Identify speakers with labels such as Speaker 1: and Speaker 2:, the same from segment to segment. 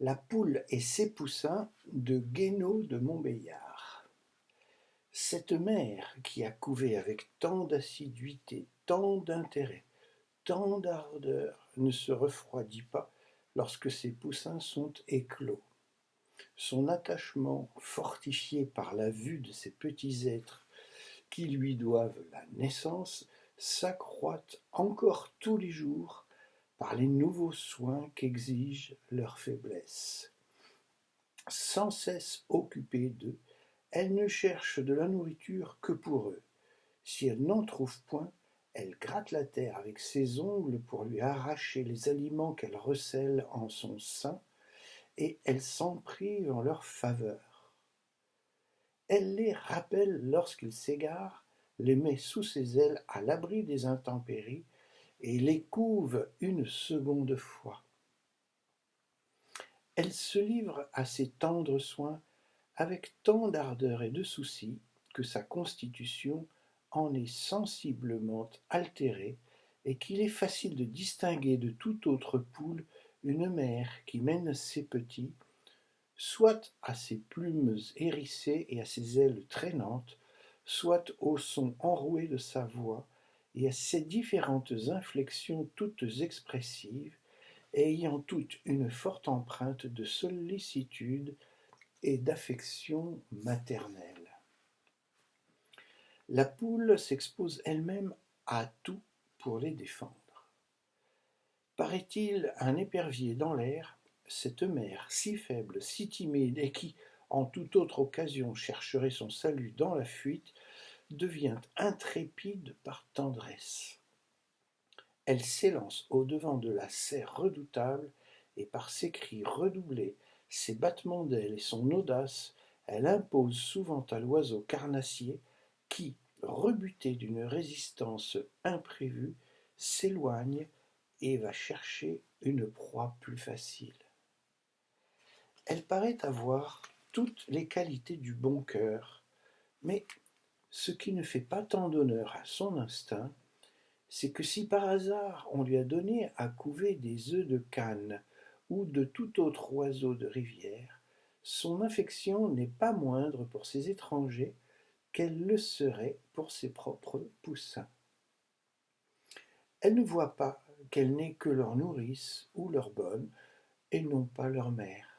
Speaker 1: La poule et ses poussins de Guénaud de Montbéliard. Cette mère qui a couvé avec tant d'assiduité, tant d'intérêt, tant d'ardeur, ne se refroidit pas lorsque ses poussins sont éclos. Son attachement, fortifié par la vue de ces petits êtres qui lui doivent la naissance, s'accroît encore tous les jours par les nouveaux soins qu'exige leur faiblesse. Sans cesse occupée d'eux, elle ne cherche de la nourriture que pour eux. Si elle n'en trouve point, elle gratte la terre avec ses ongles pour lui arracher les aliments qu'elle recèle en son sein, et elle s'en prive en leur faveur. Elle les rappelle lorsqu'ils s'égarent, les met sous ses ailes à l'abri des intempéries, et les couve une seconde fois. Elle se livre à ces tendres soins avec tant d'ardeur et de souci que sa constitution en est sensiblement altérée et qu'il est facile de distinguer de toute autre poule une mère qui mène ses petits, soit à ses plumes hérissées et à ses ailes traînantes, soit au son enroué de sa voix et à ses différentes inflexions toutes expressives, ayant toutes une forte empreinte de sollicitude et d'affection maternelle. La poule s'expose elle-même à tout pour les défendre. Paraît-il un épervier dans l'air, cette mère si faible, si timide et qui, en toute autre occasion, chercherait son salut dans la fuite, devient intrépide par tendresse. Elle s'élance au-devant de la serre redoutable et par ses cris redoublés, ses battements d'ailes et son audace, elle impose souvent à l'oiseau carnassier qui, rebuté d'une résistance imprévue, s'éloigne et va chercher une proie plus facile. Elle paraît avoir toutes les qualités du bon cœur, mais ce qui ne fait pas tant d'honneur à son instinct, c'est que si par hasard on lui a donné à couver des œufs de cane ou de tout autre oiseau de rivière, son affection n'est pas moindre pour ces étrangers qu'elle le serait pour ses propres poussins. Elle ne voit pas qu'elle n'est que leur nourrice ou leur bonne, et non pas leur mère.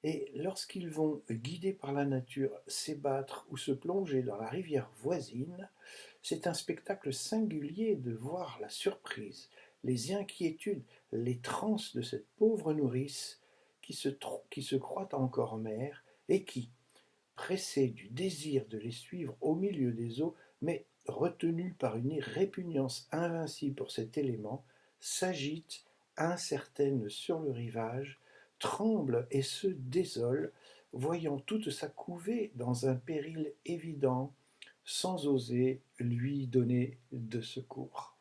Speaker 1: Et lorsqu'ils vont, guidés par la nature, s'ébattre ou se plonger dans la rivière voisine, c'est un spectacle singulier de voir la surprise, les inquiétudes, les transes de cette pauvre nourrice qui se croit encore mère et qui, pressée du désir de les suivre au milieu des eaux, mais retenue par une répugnance invincible pour cet élément, s'agite, incertaine sur le rivage, tremble et se désole, voyant toute sa couvée dans un péril évident, sans oser lui donner de secours.